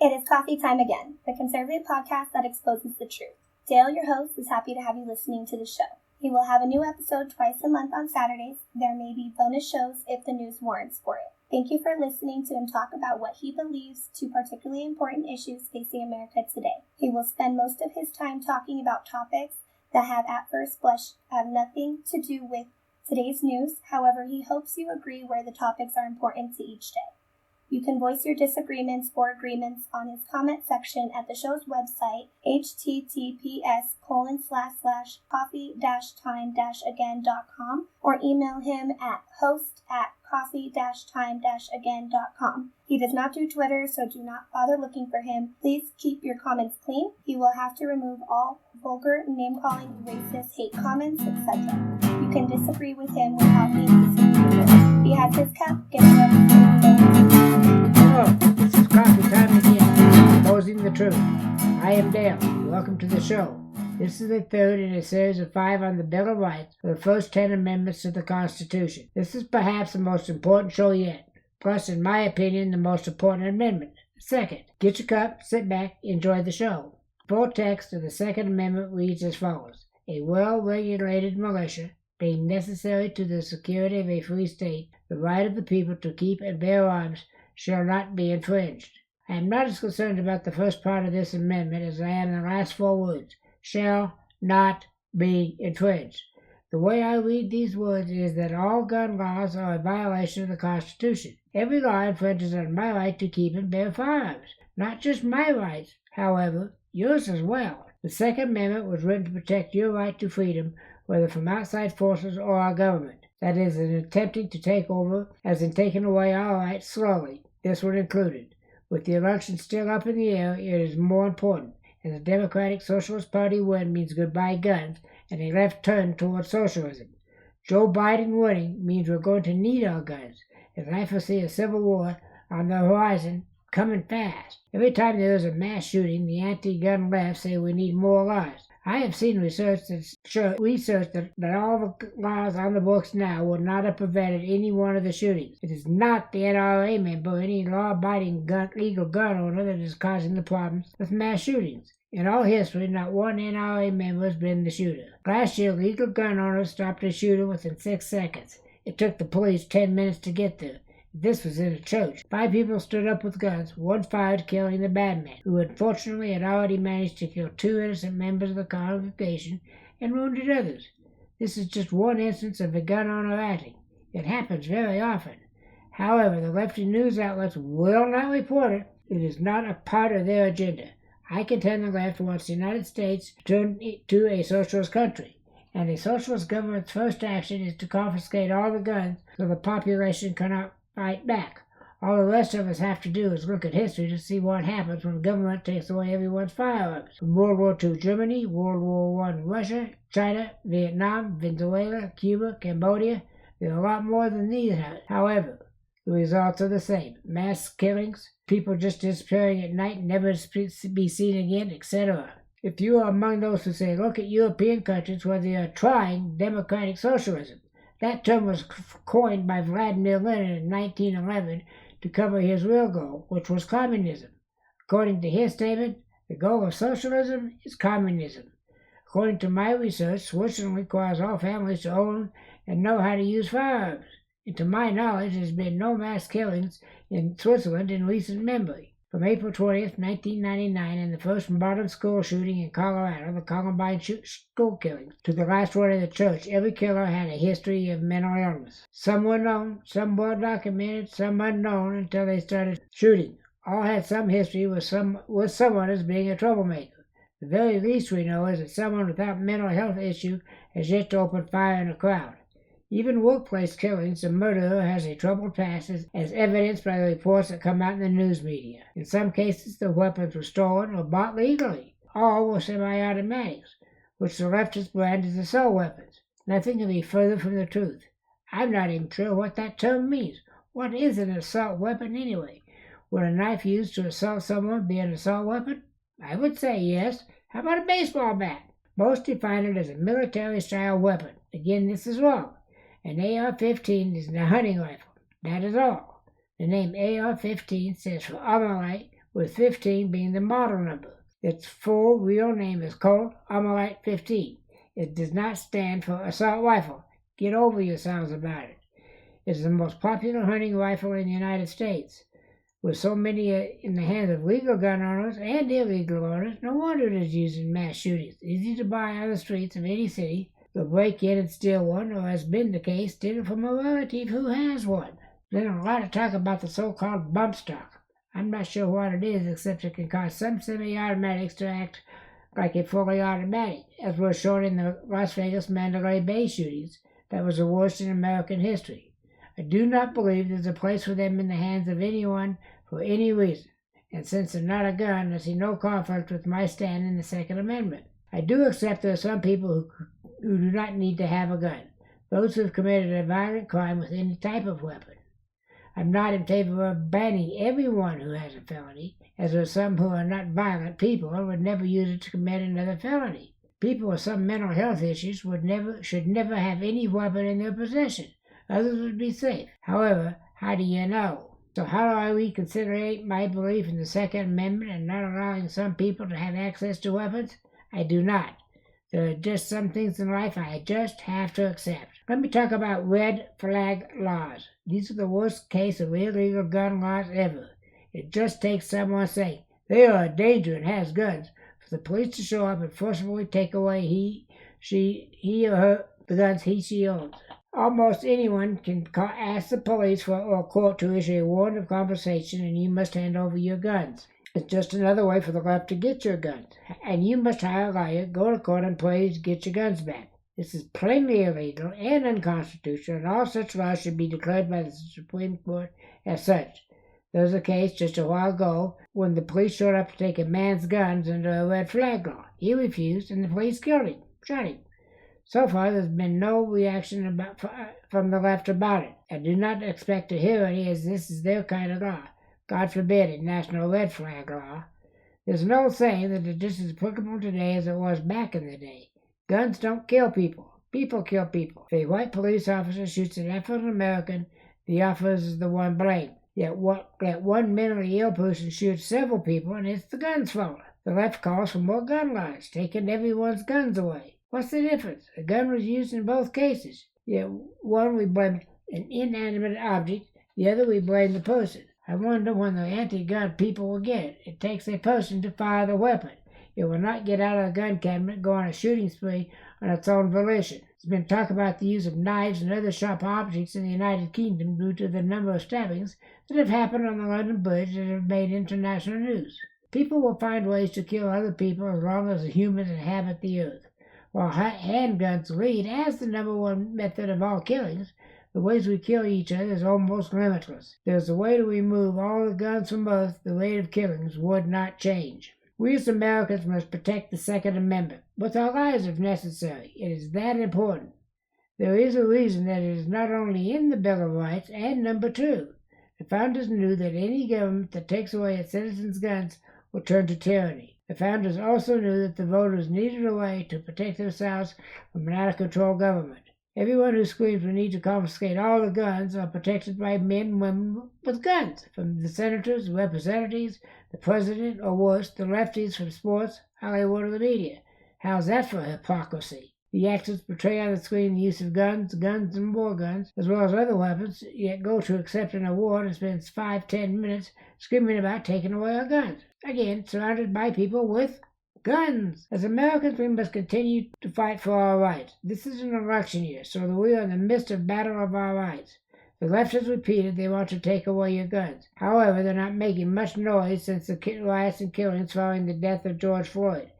It is coffee time again, the conservative podcast that exposes the truth. Dale, your host, is happy to have you listening to the show. He will have a new episode twice a month on Saturdays. There may be bonus shows if the news warrants for it. Thank you for listening to him talk about what he believes to particularly important issues facing America today. He will spend most of his time talking about topics that have at first blush have nothing to do with today's news. However, he hopes you agree where the topics are important to each day. You can voice your disagreements or agreements on his comment section at the show's website, https://coffee-time-again.com, or email him at host@coffee-time-again.com. He does not do Twitter, so do not bother looking for him. Please keep your comments clean. He will have to remove all vulgar, name-calling, racist, hate comments, etc. You can disagree with him without being disagreeable. He has his cup. Get it up. Hello, this is Coffee Time Again, exposing the truth. I am Dale. Welcome to the show. This is the third in a series of 5 on the Bill of Rights for the first 10 amendments to the Constitution. This is perhaps the most important show yet. Plus, in my opinion, the most important amendment. Second, get your cup, sit back, enjoy the show. Full text of the Second Amendment reads as follows. A well-regulated militia, being necessary to the security of a free state, the right of the people to keep and bear arms shall not be infringed. I am not as concerned about the first part of this amendment as I am the last 4 words, shall not be infringed. The way I read these words is that all gun laws are a violation of the Constitution. Every law infringes on my right to keep and bear firearms. Not just my rights, however, yours as well. The Second Amendment was written to protect your right to freedom, whether from outside forces or our government. That is, in attempting to take over, as in taking away our rights slowly, this one included. With the election still up in the air, it is more important, as the Democratic Socialist Party win means goodbye guns and a left turn towards socialism. Joe Biden winning means we're going to need our guns, as I foresee a civil war on the horizon coming fast. Every time there is a mass shooting, the anti-gun left say we need more laws. I have seen research that all the laws on the books now would not have prevented any one of the shootings. It is not the NRA member or any law-abiding legal gun owner that is causing the problems with mass shootings. In all history, not one NRA member has been the shooter. Last year, legal gun owners stopped a shooter within 6 seconds. It took the police 10 minutes to get there. This was in a church. 5 people stood up with guns. 1 fired, killing the bad man, who unfortunately had already managed to kill 2 innocent members of the congregation and wounded others. This is just one instance of a gun owner acting. It happens very often. However, the lefty news outlets will not report it. It is not a part of their agenda. I contend the left wants the United States to turn to a socialist country, and a socialist government's first action is to confiscate all the guns so the population cannot fight back. All the rest of us have to do is look at history to see what happens when government takes away everyone's firearms. From World War II Germany, World War I Russia, China, Vietnam, Venezuela, Cuba, Cambodia, there are a lot more than these. However, the results are the same. Mass killings, people just disappearing at night, never to be seen again, etc. If you are among those who say, look at European countries where they are trying democratic socialism, that term was coined by Vladimir Lenin in 1911 to cover his real goal, which was communism. According to his statement, the goal of socialism is communism. According to my research, Switzerland requires all families to own and know how to use firearms. And to my knowledge, there has been no mass killings in Switzerland in recent memory. From April 20th, 1999, and the first modern school shooting in Colorado, the Columbine school killings, to the last one in the church, every killer had a history of mental illness. Some were known, some well documented, some unknown until they started shooting. All had some history with someone as being a troublemaker. The very least we know is that someone without mental health issue has yet to open fire in a crowd. Even workplace killings, the murderer has a troubled past as evidenced by the reports that come out in the news media. In some cases, the weapons were stolen or bought legally. All were semi-automatics, which the leftists brand as assault weapons. Nothing can be further from the truth. I'm not even sure what that term means. What is an assault weapon anyway? Would a knife used to assault someone be an assault weapon? I would say yes. How about a baseball bat? Most define it as a military-style weapon. Again, this is wrong. An AR-15 is a hunting rifle. That is all. The name AR-15 stands for Armalite, with 15 being the model number. Its full real name is Colt Armalite 15. It does not stand for assault rifle. Get over yourselves about it. It is the most popular hunting rifle in the United States. With so many in the hands of legal gun owners and illegal owners, no wonder it is used in mass shootings. Easy to buy on the streets of any city. They'll break in and steal one, or has been the case, steal it from a relative who has one. There's a lot of talk about the so-called bump stock. I'm not sure what it is, except it can cause some semi-automatics to act like a fully automatic, as was shown in the Las Vegas Mandalay Bay shootings. That was the worst in American history. I do not believe there's a place for them in the hands of anyone for any reason, and since they're not a gun, I see no conflict with my stand in the Second Amendment. I do accept there are some people who do not need to have a gun, those who have committed a violent crime with any type of weapon. I'm not in favor of banning everyone who has a felony, as there are some who are not violent people and would never use it to commit another felony. People with some mental health issues should never have any weapon in their possession. Others would be safe. However, how do you know? So how do I reconsider my belief in the Second Amendment and not allowing some people to have access to weapons? I do not. There are just some things in life I just have to accept. Let me talk about red flag laws. These are the worst case of illegal gun laws ever. It just takes someone saying they are a danger and has guns for the police to show up and forcibly take away the guns she owns. Almost anyone can ask the police or court to issue a warrant of confiscation, and you must hand over your guns. It's just another way for the left to get your guns, and you must hire a lawyer, go to court, and pray to get your guns back. This is plainly illegal and unconstitutional, and all such laws should be declared by the Supreme Court as such. There was a case just a while ago when the police showed up to take a man's guns under a red flag law. He refused, and the police killed him, shot him. So far, there's been no reaction from the left about it. I do not expect to hear any, as this is their kind of law. God forbid a national red flag law. There's an old saying that it is as applicable today as it was back in the day. Guns don't kill people. People kill people. If a white police officer shoots an African American, the officer is the one blamed. Yet one mentally ill person shoots several people, and it's the gun's fault. The left calls for more gun laws, taking everyone's guns away. What's the difference? A gun was used in both cases. Yet one we blame an inanimate object, the other we blame the person. I wonder when the anti-gun people will get it. It takes a person to fire the weapon. It will not get out of the gun cabinet, go on a shooting spree on its own volition. There's been talk about the use of knives and other sharp objects in the United Kingdom due to the number of stabbings that have happened on the London Bridge that have made international news. People will find ways to kill other people as long as the humans inhabit the earth. While handguns lead as the number one method of all killings, the ways we kill each other is almost limitless. If there's a way to remove all the guns from Earth, the rate of killings would not change. We as Americans must protect the Second Amendment, with our lives if necessary. It is that important. There is a reason that it is not only in the Bill of Rights, and number 2. The founders knew that any government that takes away its citizens' guns will turn to tyranny. The founders also knew that the voters needed a way to protect themselves from an out-of-control government. Everyone who screams we need to confiscate all the guns are protected by men and women with guns, from the senators, the representatives, the president, or worse, the lefties from sports, Hollywood, or the media. How's that for hypocrisy? The actors portray on the screen the use of guns, and more guns, as well as other weapons, yet go to accept an award and spend 5-10 minutes screaming about taking away our guns. Again, surrounded by people with guns. As Americans, we must continue to fight for our rights. This is an election year, so that we are in the midst of battle of our rights. The left has repeated they want to take away your guns. However, they're not making much noise since the riots and killings following the death of George Floyd.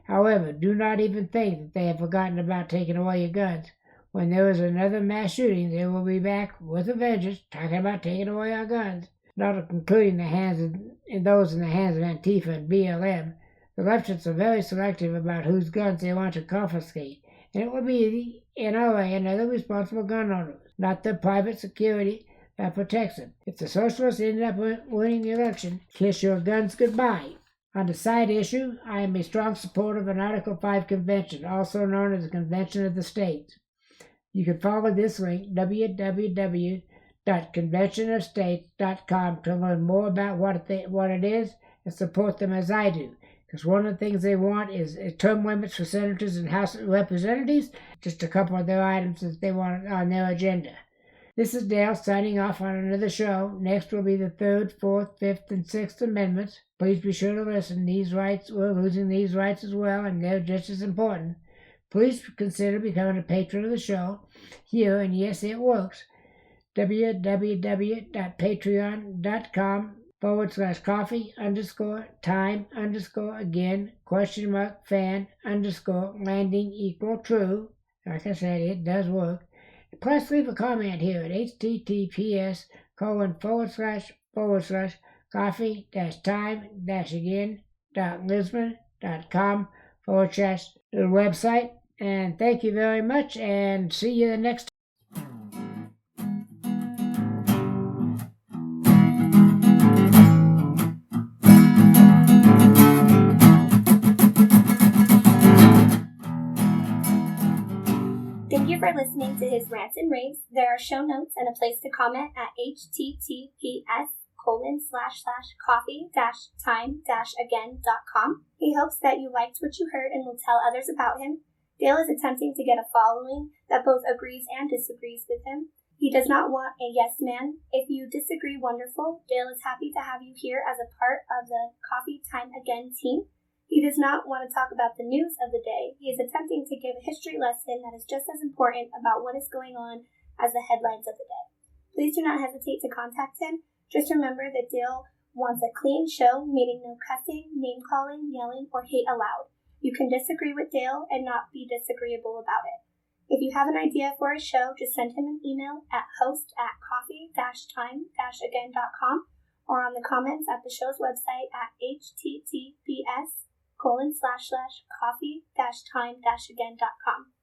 However, do not even think that they have forgotten about taking away your guns. When there is another mass shooting, they will be back with a vengeance, talking about taking away our guns, not including those in the hands of Antifa and BLM. The leftists are very selective about whose guns they want to confiscate, and it will be the NRA and other responsible gun owners, not the private security that protects them. If the socialists end up winning the election, kiss your guns goodbye. On the side issue, I am a strong supporter of an Article 5 convention, also known as the Convention of the States. You can follow this link, www.conventionofstates.com, to learn more about what it is and support them as I do. Because one of the things they want is term limits for senators and House of Representatives, just a couple of their items that they want on their agenda. This is Dale signing off on another show. Next will be the 3rd, 4th, 5th, and 6th Amendments. Please be sure to listen. These rights, we're losing these rights as well, and they're just as important. Please consider becoming a patron of the show here, and yes, it works. www.patreon.com/coffee_time_again?fan_landing=true. Like I said, it does work. Plus, leave a comment here at https://coffee-time-again.lisbon.com/the website. And thank you very much, and see you the next time. Thank you for listening to his rants and raves. There are show notes and a place to comment at https://coffee-time-again.com. He hopes that you liked what you heard and will tell others about him. Dale is attempting to get a following that both agrees and disagrees with him. He does not want a yes man. If you disagree, wonderful. Dale is happy to have you here as a part of the Coffee Time Again team. He does not want to talk about the news of the day. He is attempting to give a history lesson that is just as important about what is going on as the headlines of the day. Please do not hesitate to contact him. Just remember that Dale wants a clean show, meaning no cussing, name-calling, yelling, or hate allowed. You can disagree with Dale and not be disagreeable about it. If you have an idea for a show, just send him an email at host@coffee-time-again.com or on the comments at the show's website at https://coffee-time-again.com.